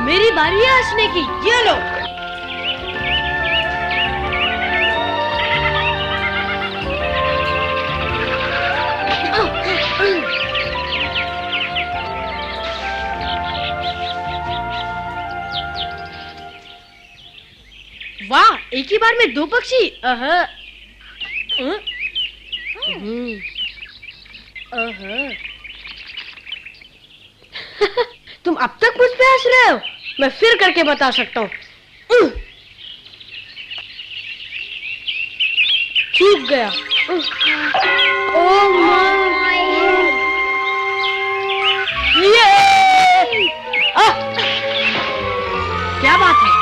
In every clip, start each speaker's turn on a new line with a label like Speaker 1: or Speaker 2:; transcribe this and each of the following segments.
Speaker 1: मेरी बारी है हंसने की, ये लो। वाह, एक ही बार में दो पक्षी। तुम अब तक मुझ पे हंस रहे हो? मैं फिर करके बता सकता हूँ। चूक गया। ओह माय, ये क्या बात है?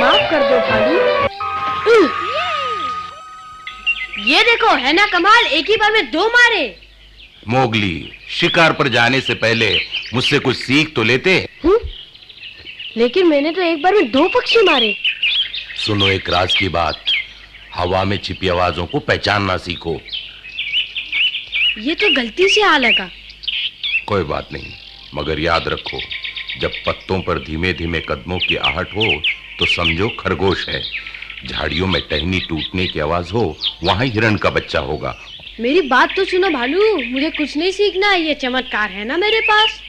Speaker 1: माफ कर दो भालू। ये देखो, है ना कमाल, एक ही बार में दो मारे।
Speaker 2: मोगली, शिकार पर जाने से पहले मुझसे कुछ सीख तो लेते।
Speaker 1: लेकिन मैंने तो एक बार में दो पक्षी मारे।
Speaker 2: सुनो एक राज की बात, हवा में छिपी आवाजों को पहचानना सीखो।
Speaker 1: ये तो गलती से आ लगा।
Speaker 2: कोई बात नहीं, मगर याद रखो, जब पत्तों पर धीमे धीमे कदमों की आहट हो तो समझो खरगोश है। झाड़ियों में टहनी टूटने की आवाज हो, वहां हिरण का बच्चा होगा।
Speaker 1: मेरी बात तो सुनो भालू, मुझे कुछ नहीं सीखना, ये चमत्कार है ना मेरे पास।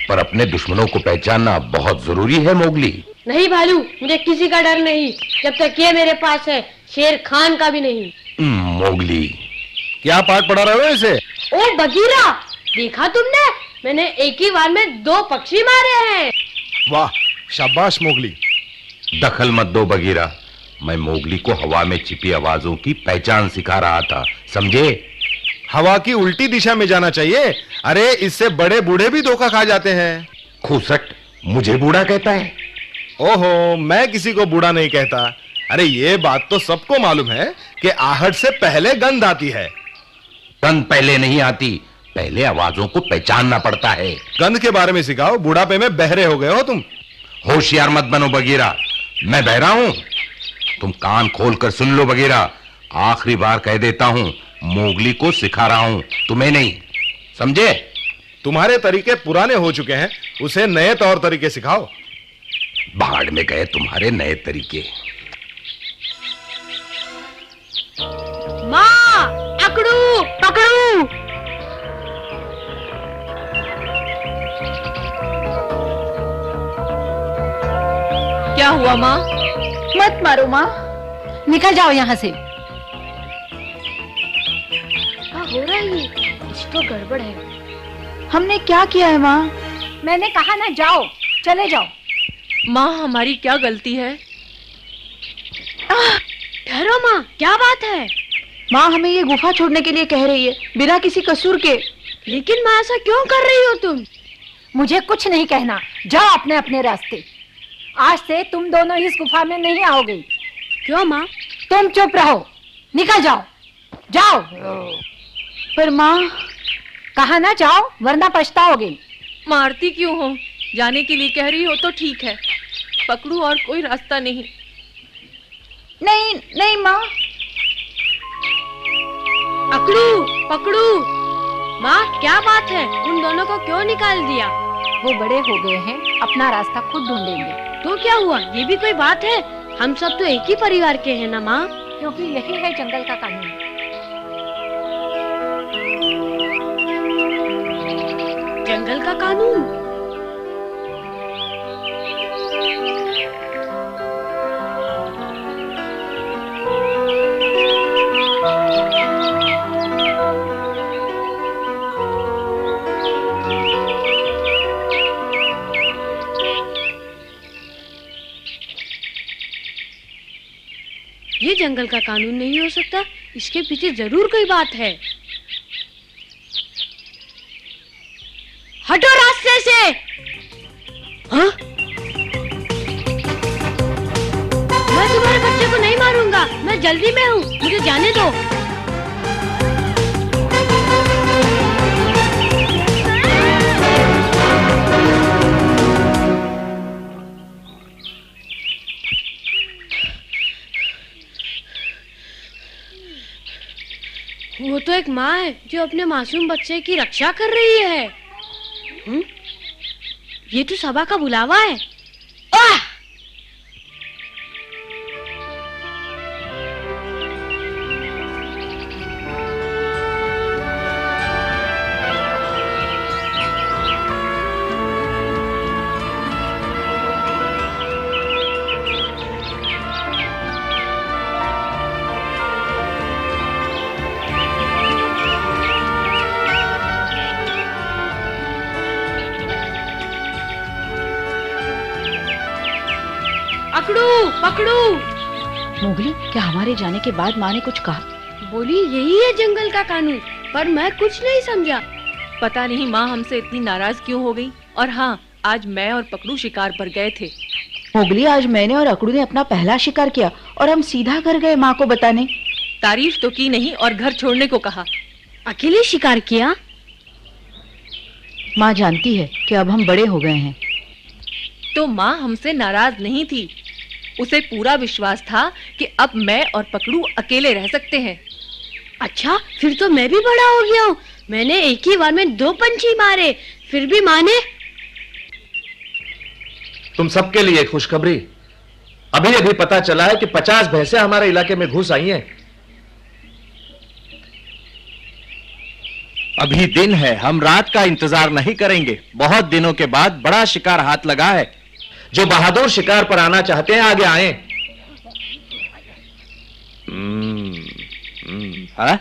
Speaker 2: पर अपने दुश्मनों को पहचानना बहुत जरूरी है मोगली।
Speaker 1: नहीं भालू, मुझे किसी का डर नहीं, जब तक ये मेरे पास है, शेर खान का भी नहीं।
Speaker 2: मोगली,
Speaker 3: क्या पाठ पढ़ा रहे हो इसे?
Speaker 1: ओ बगीरा, देखा तुमने, मैंने एक ही बार में दो पक्षी मारे हैं।
Speaker 3: वाह, शाबाश मोगली।
Speaker 2: दखल मत दो बगीरा, मैं मोगली को हवा में छिपी आवाजों की पहचान सिखा रहा था, समझे?
Speaker 3: हवा की उल्टी दिशा में जाना चाहिए। अरे इससे बड़े बूढ़े भी धोखा खा जाते हैं।
Speaker 2: खूसट, मुझे बूढ़ा कहता है?
Speaker 3: ओहो, मैं किसी को बूढ़ा नहीं कहता। अरे ये बात तो सबको मालूम है कि आहट से पहले गंध आती है।
Speaker 2: गंध पहले नहीं आती, पहले आवाजों को पहचानना पड़ता है।
Speaker 3: गंध के बारे में सिखाओ, बुढ़ापे में बहरे हो गए हो तुम।
Speaker 2: होशियार मत बनो बगीरा, मैं बहरा हूं? तुम कान खोलकर सुन लो बगीरा, आखिरी बार कह देता हूं, मोगली को सिखा रहा हूं, तुम्हें नहीं, समझे?
Speaker 3: तुम्हारे तरीके पुराने हो चुके हैं, उसे नए तौर तरीके सिखाओ।
Speaker 2: भाड़ में गए तुम्हारे नए तरीके।
Speaker 1: माँ, पकड़ू पकड़ू।
Speaker 4: क्या हुआ माँ?
Speaker 5: मत मारो माँ, निकल जाओ यहाँ से।
Speaker 1: क्या हो रहा है ये? कुछ तो गड़बड़ है।
Speaker 5: हमने क्या किया है माँ? मैंने कहा ना जाओ, चले जाओ।
Speaker 4: माँ, हमारी क्या गलती है?
Speaker 1: ठहरो माँ, क्या बात है?
Speaker 5: माँ हमें ये गुफा छोड़ने के लिए कह रही है, बिना किसी कसूर के।
Speaker 1: लेकिन माँ, ऐसा क्यों कर रही हो तुम?
Speaker 6: मुझे कुछ नहीं कहना, जाओ अपने अपने रास्ते। आज से तुम दोनों इस गुफा में नहीं आओगे।
Speaker 1: क्यों माँ?
Speaker 6: तुम चुप रहो, निकल जाओ, जाओ।
Speaker 5: पर माँ,
Speaker 6: कहा ना जाओ, वरना पछताओगे।
Speaker 4: मारती क्यों हो? जाने के लिए कह रही हो तो ठीक है, पकड़ू और कोई रास्ता नहीं।
Speaker 5: नहीं नहीं माँ।
Speaker 1: पकड़ू पकड़ू। माँ, क्या बात है, उन दोनों को क्यों निकाल दिया?
Speaker 6: वो बड़े हो गए हैं, अपना रास्ता खुद ढूंढेंगे।
Speaker 1: तो क्या हुआ, ये भी कोई बात है? हम सब तो एक ही परिवार के हैं ना माँ।
Speaker 6: क्योंकि यही है जंगल का कानून।
Speaker 1: जंगल का कानून? ये जंगल का कानून नहीं हो सकता, इसके पीछे जरूर कोई बात है। हटो रास्ते से। हाँ? मैं तुम्हारे बच्चे को नहीं मारूंगा, मैं जल्दी में हूँ, मुझे जाने दो। वो तो एक माँ है जो अपने मासूम बच्चे की रक्षा कर रही है। ये तो सबा का बुलावा है। आह! पकड़ू पकड़ू।
Speaker 5: मोगली, क्या हमारे जाने के बाद माँ ने कुछ कहा?
Speaker 1: बोली यही है जंगल का कानून, पर मैं कुछ नहीं समझा।
Speaker 4: पता नहीं माँ हमसे इतनी नाराज क्यों हो गई। और हाँ, आज मैं और पकड़ू शिकार पर गए थे।
Speaker 5: मोगली, आज मैंने और अकड़ू ने अपना पहला शिकार किया और हम सीधा घर गए माँ को बताने।
Speaker 4: तारीफ तो की नहीं और घर छोड़ने को कहा।
Speaker 1: अकेले शिकार किया?
Speaker 5: माँ जानती है कि अब हम बड़े हो गए हैं।
Speaker 4: तो माँ हमसे नाराज नहीं थी। उसे पूरा विश्वास था कि अब मैं और पकड़ू अकेले रह सकते हैं।
Speaker 1: अच्छा, फिर तो मैं भी बड़ा हो गया हूँ। मैंने एक ही बार में 2 पंछी मारे, फिर भी माने।
Speaker 3: तुम सबके लिए खुशखबरी। अभी अभी पता चला है कि 50 भैंसें हमारे इलाके में घुस आई हैं।
Speaker 7: अभी दिन है, हम रात का इंतजार नहीं करेंगे। बहुत दिनों के बाद बड़ा शिकार हाथ लगा है।
Speaker 3: जो बहादुर शिकार पर आना चाहते हैं आगे आए।
Speaker 7: हाँ?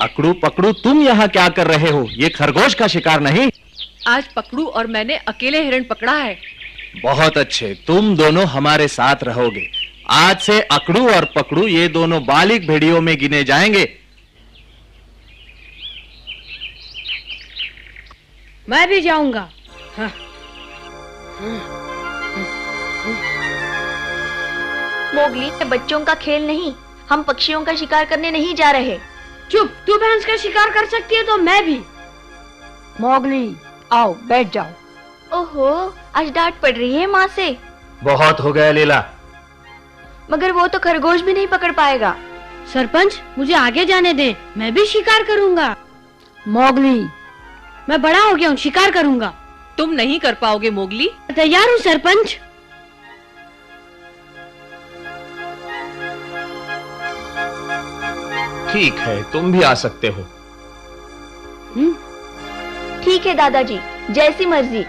Speaker 7: अकड़ू पकड़ू, तुम यहाँ क्या कर रहे हो? ये खरगोश का शिकार नहीं।
Speaker 4: आज पकड़ू और मैंने अकेले हिरण पकड़ा है।
Speaker 7: बहुत अच्छे, तुम दोनों हमारे साथ रहोगे। आज से अकड़ू और पकड़ू ये दोनों बालिग भेड़ियों में गिने जाएंगे।
Speaker 1: मैं भी जाऊंगा। हाँ।
Speaker 8: मोगली, ये बच्चों का खेल नहीं, हम पक्षियों का शिकार करने नहीं जा रहे।
Speaker 1: चुप, तू भैंस का शिकार कर सकती है तो मैं भी।
Speaker 6: मोगली, आओ बैठ जाओ।
Speaker 8: ओहो, आज डांट पड़ रही है माँ से।
Speaker 3: बहुत हो गया लीला।
Speaker 8: मगर वो तो खरगोश भी नहीं पकड़ पाएगा।
Speaker 1: सरपंच, मुझे आगे जाने दे, मैं भी शिकार करूंगा।
Speaker 6: मोगली,
Speaker 1: मैं बड़ा हो गया हूँ, शिकार करूंगा।
Speaker 4: तुम नहीं कर पाओगे मोगली।
Speaker 1: तैयार हूँ सरपंच।
Speaker 3: ठीक है, तुम भी आ सकते हो।
Speaker 8: ठीक है दादाजी, जैसी मर्जी,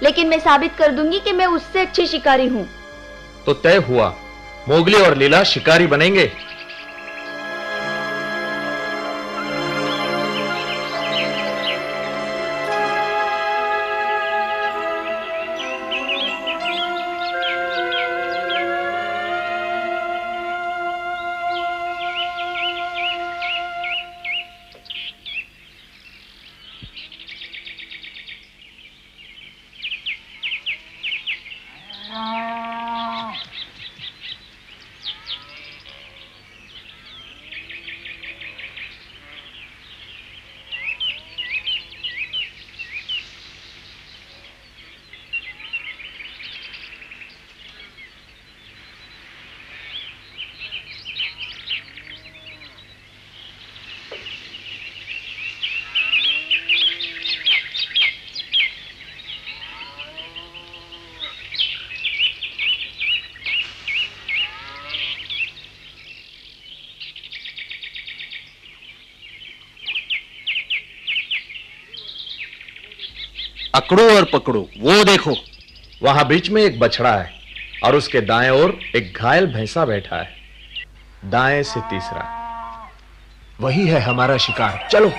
Speaker 8: लेकिन मैं साबित कर दूंगी कि मैं उससे अच्छी शिकारी हूँ।
Speaker 3: तो तय हुआ, मोगली और लीला शिकारी बनेंगे।
Speaker 7: अकड़ू और पकड़ू, वो देखो,
Speaker 3: वहां बीच में एक बछड़ा है और उसके दाएं ओर एक घायल भैंसा बैठा है। दाएं से तीसरा, वही है हमारा शिकार। चलो।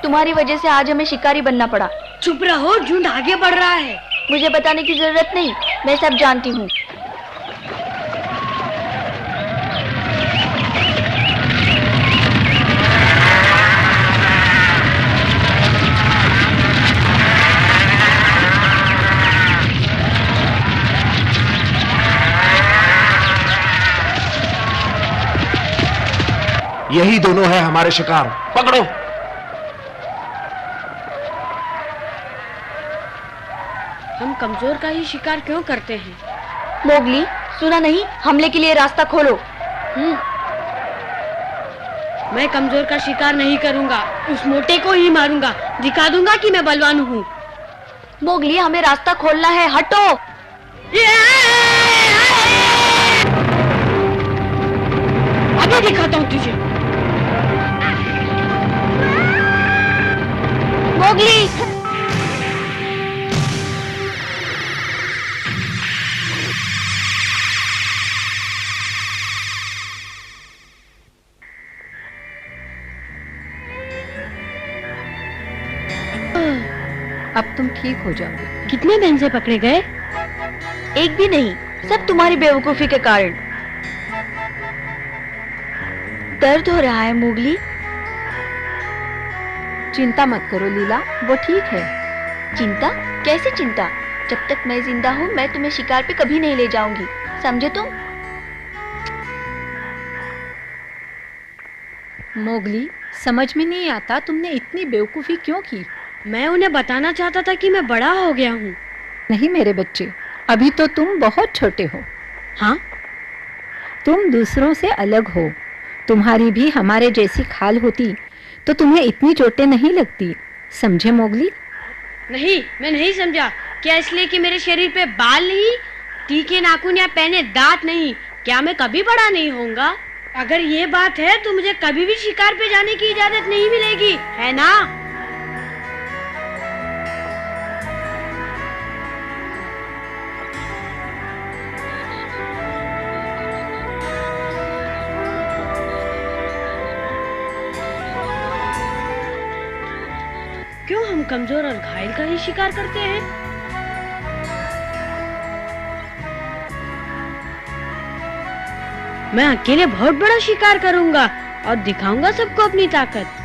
Speaker 8: तुम्हारी वजह से आज हमें शिकारी बनना पड़ा।
Speaker 1: चुप रहो, झुंड आगे बढ़ रहा है।
Speaker 8: मुझे बताने की जरूरत नहीं, मैं सब जानती हूँ।
Speaker 3: यही दोनों है हमारे शिकार। पकड़ो।
Speaker 1: हम कमजोर का ही शिकार क्यों करते हैं?
Speaker 8: मोगली, सुना नहीं? हमले के लिए रास्ता खोलो।
Speaker 1: मैं कमजोर का शिकार नहीं करूंगा, उस मोटे को ही मारूंगा, दिखा दूंगा कि मैं बलवान हूँ।
Speaker 8: मोगली, हमें रास्ता खोलना है, हटो।
Speaker 1: अभी दिखाता हूँ तुझे।
Speaker 8: मोगली,
Speaker 6: अब तुम ठीक हो जाओगे।
Speaker 1: कितने भैंसे पकड़े गए?
Speaker 8: एक भी नहीं, सब तुम्हारी बेवकूफी के कारण। दर्द हो रहा है मोगली?
Speaker 6: चिंता मत करो लीला, वो ठीक है।
Speaker 8: चिंता? कैसे चिंता? जब तक मैं जिंदा हूँ मैं तुम्हें शिकार पे कभी नहीं ले जाऊंगी, समझे तुम?
Speaker 6: मोगली, समझ में नहीं आता तुमने इतनी बेवकूफी क्यों की।
Speaker 1: मैं उन्हें बताना चाहता था कि मैं बड़ा हो गया हूँ।
Speaker 6: नहीं मेरे बच्चे, अभी तो तुम बहुत छोटे हो।
Speaker 1: हाँ?
Speaker 6: तुम दूसरों से अलग हो। तुम्हारी भी हमारे जैसी खाल होती तो तुम्हें इतनी चोटें नहीं लगती, समझे मोगली?
Speaker 1: नहीं, मैं नहीं समझा। क्या इसलिए कि मेरे शरीर पे बाल नहीं, तीखे नाखून या पहने दांत नहीं, क्या मैं कभी बड़ा नहीं होऊंगा? अगर ये बात है तो मुझे कभी भी शिकार पे जाने की इजाजत नहीं मिलेगी, है ना? क्यों हम कमजोर और घायल का ही शिकार करते हैं? मैं अकेले बहुत बड़ा शिकार करूंगा और दिखाऊंगा सबको अपनी ताकत।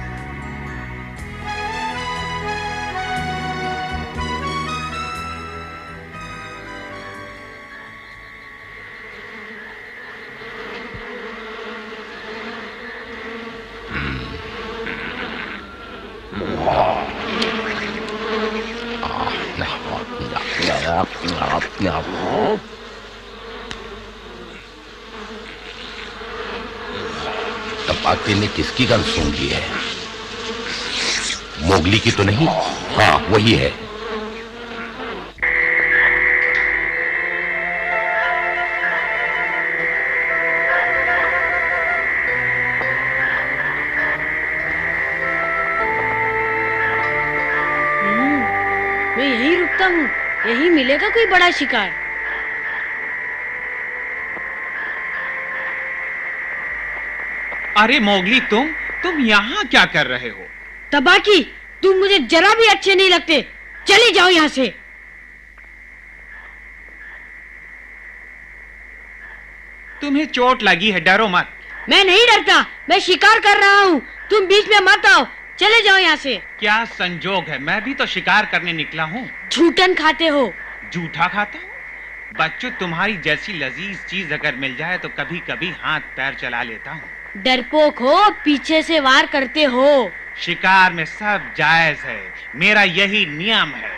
Speaker 2: तपाके ने किसकी गन सूंघ ली है? मोगली की तो नहीं? हाँ, वही है।
Speaker 1: मैं यहीं रुकता हूँ, यहीं मिलेगा कोई बड़ा शिकार।
Speaker 9: अरे मोगली, तुम यहाँ क्या कर रहे हो?
Speaker 1: तबाकी, तुम मुझे जरा भी अच्छे नहीं लगते, चली जाओ यहाँ से।
Speaker 9: तुम्हें चोट लगी है, डरो मत।
Speaker 1: मैं नहीं डरता, मैं शिकार कर रहा हूँ, तुम बीच में मत आओ, चले जाओ यहाँ से।
Speaker 9: क्या संजोग है, मैं भी तो शिकार करने निकला हूँ।
Speaker 1: झूठन खाते हो।
Speaker 9: झूठा खाता हूँ? बच्चों, तुम्हारी जैसी लजीज चीज अगर मिल जाए तो कभी कभी हाथ पैर चला लेता हूँ।
Speaker 1: डरपोक हो, पीछे से वार करते हो।
Speaker 9: शिकार में सब जायज है, मेरा यही नियम है।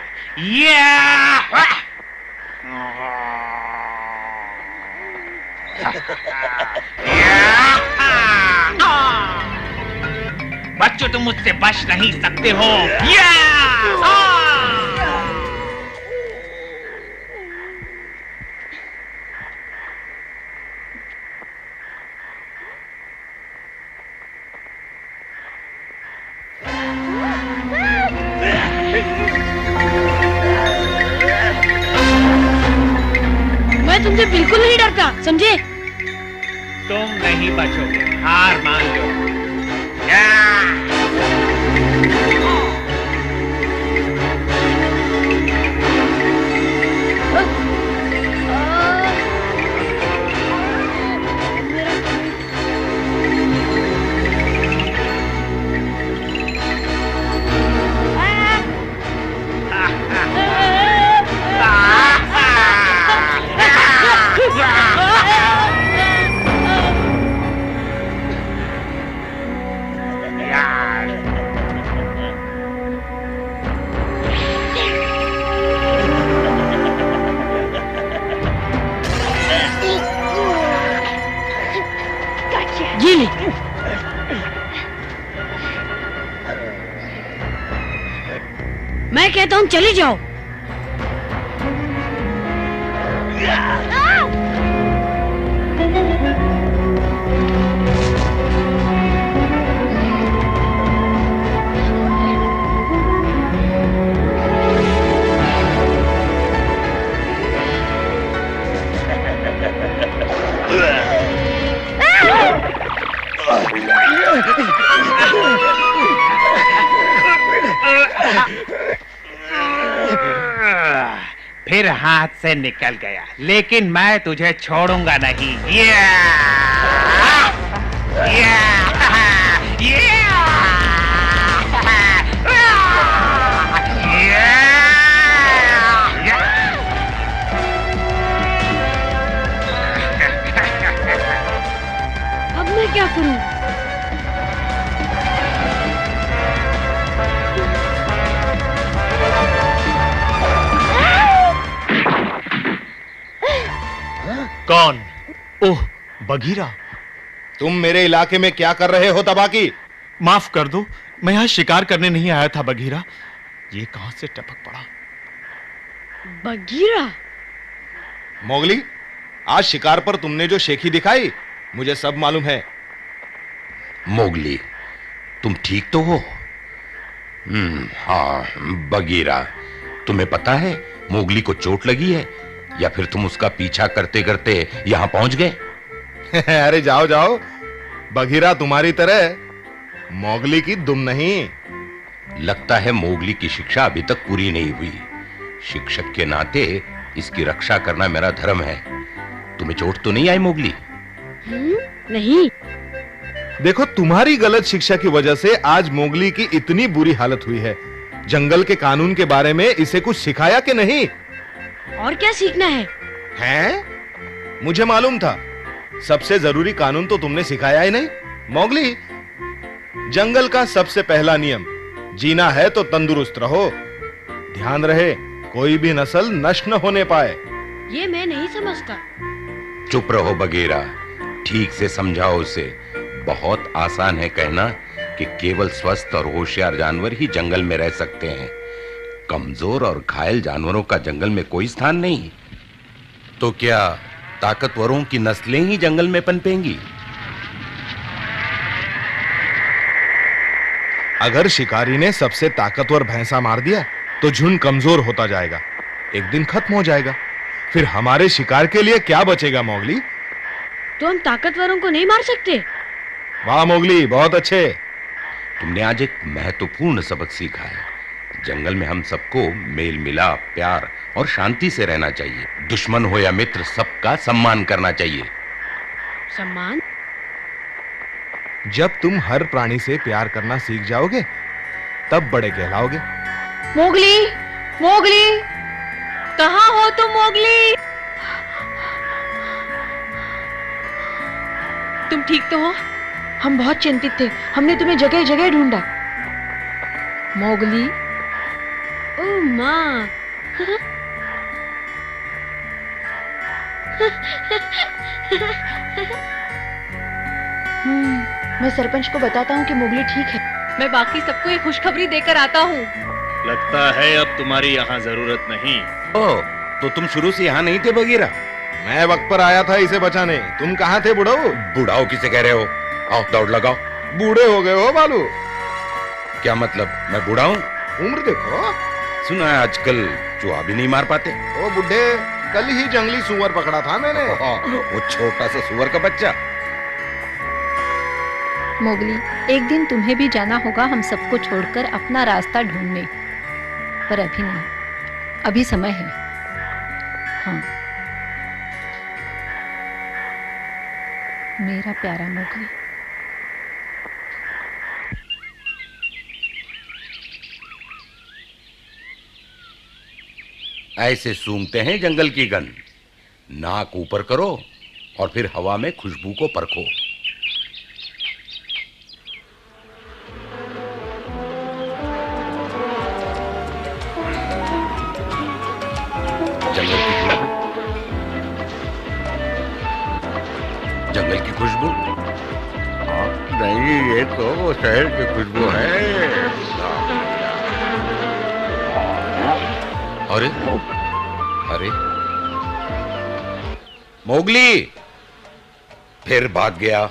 Speaker 9: बच्चों, तुम मुझसे बच नहीं सकते हो।
Speaker 1: मैं तुमसे बिल्कुल नहीं डरता, समझे?
Speaker 9: तुम नहीं बचोगे, हार मान लो।
Speaker 1: मैं कहता हूँ चले जाओ।
Speaker 9: फिर हाथ से निकल गया, लेकिन मैं तुझे छोड़ूंगा नहीं।
Speaker 1: अब मैं क्या करूं?
Speaker 3: कौन? ओह, बघीरा। तुम मेरे इलाके में क्या कर रहे हो तबाकी?
Speaker 7: माफ कर दो, मैं यहाँ शिकार करने नहीं आया था बघीरा। ये कहां से टपक पड़ा?
Speaker 1: बघीरा?
Speaker 3: मोगली, आज शिकार पर तुमने जो शेखी दिखाई, मुझे सब मालूम है।
Speaker 2: मोगली, तुम ठीक तो हो? हाँ बघीरा, तुम्हें पता है मोगली को चोट लगी है या फिर तुम उसका पीछा करते करते यहां पहुंच गए?
Speaker 3: अरे जाओ जाओ, बघीरा तुम्हारी तरह मोगली की दुम नहीं।
Speaker 2: लगता है मोगली की शिक्षा अभी तक पूरी नहीं हुई। शिक्षक के नाते इसकी रक्षा करना मेरा धर्म है। तुम्हें चोट तो नहीं आई मोगली?
Speaker 1: नहीं।
Speaker 3: देखो, तुम्हारी गलत शिक्षा की वजह से आज मोगली की इतनी बुरी हालत हुई है। जंगल के कानून के बारे में इसे कुछ सिखाया कि नहीं?
Speaker 1: और क्या सीखना है?
Speaker 3: हैं? मुझे मालूम था। सबसे जरूरी कानून तो तुमने सिखाया ही नहीं। मोगली, जंगल का सबसे पहला नियम, जीना है तो तंदुरुस्त रहो। ध्यान रहे कोई भी नस्ल नष्ट न होने पाए।
Speaker 1: ये मैं नहीं समझता।
Speaker 2: चुप रहो बघीरा, ठीक से समझाओ उसे। बहुत आसान है कहना कि केवल स्वस्थ और होशियार जानवर ही जंगल में रह सकते हैं। कमजोर और घायल जानवरों का जंगल में कोई स्थान नहीं। तो क्या ताकतवरों की नस्लें ही जंगल में पनपेंगी?
Speaker 3: अगर शिकारी ने सबसे ताकतवर भैंसा मार दिया तो झुंड कमजोर होता जाएगा, एक दिन खत्म हो जाएगा। फिर हमारे शिकार के लिए क्या बचेगा मोगली?
Speaker 1: तो हम ताकतवरों को नहीं मार सकते?
Speaker 3: वाह मोगली, बहुत अच्छे।
Speaker 2: तुमने आज एक महत्वपूर्ण सबक सीखा है। जंगल में हम सबको मेल मिलाप, प्यार और शांति से रहना चाहिए। दुश्मन हो या मित्र, सबका सम्मान करना चाहिए।
Speaker 1: सम्मान?
Speaker 3: जब तुम हर प्राणी से प्यार करना सीख जाओगे तब बड़े कहलाओगे।
Speaker 4: मोगली, मोगली, कहाँ हो तुम मोगली? तुम ठीक तो हो?
Speaker 5: हम बहुत चिंतित थे, हमने तुम्हें जगह जगह ढूंढा।
Speaker 4: मोगली,
Speaker 1: ओ माँ।
Speaker 5: मैं सरपंच को बताता हूँ कि मोगली ठीक है।
Speaker 4: मैं बाकी सबको ये खुशखबरी देकर आता हूँ।
Speaker 7: लगता है अब तुम्हारी यहाँ जरूरत नहीं।
Speaker 2: ओह, तो तुम शुरू से यहाँ नहीं थे बघीरा?
Speaker 3: मैं वक्त पर आया था इसे बचाने। तुम कहाँ थे बुढ़ाऊ?
Speaker 2: बुढ़ाऊ किसे कह रहे हो? आओ दौड़ लगाओ।
Speaker 3: बूढ़े हो गए हो बालू।
Speaker 2: क्या मतलब, मैं बूढ़ा हूँ?
Speaker 3: उम्र देखो।
Speaker 2: सुना है आजकल चूहा भी नहीं मार पाते।
Speaker 3: ओ बुढ़े, कल ही जंगली सुअर पकड़ा था मैंने।
Speaker 2: वो छोटा सा सुअर का बच्चा।
Speaker 6: मोगली, एक दिन तुम्हें भी जाना होगा हम सबको छोड़कर अपना रास्ता ढूंढने, पर अभी नहीं, अभी समय है। हाँ मेरा प्यारा मोगली।
Speaker 2: ऐसे सूंघते हैं जंगल की गंध। नाक ऊपर करो और फिर हवा में खुशबू को परखो। जंगल की खुशबू? हाँ, नहीं, ये तो शहर की खुशबू है। अरे अरे मोगली फिर भाग गया।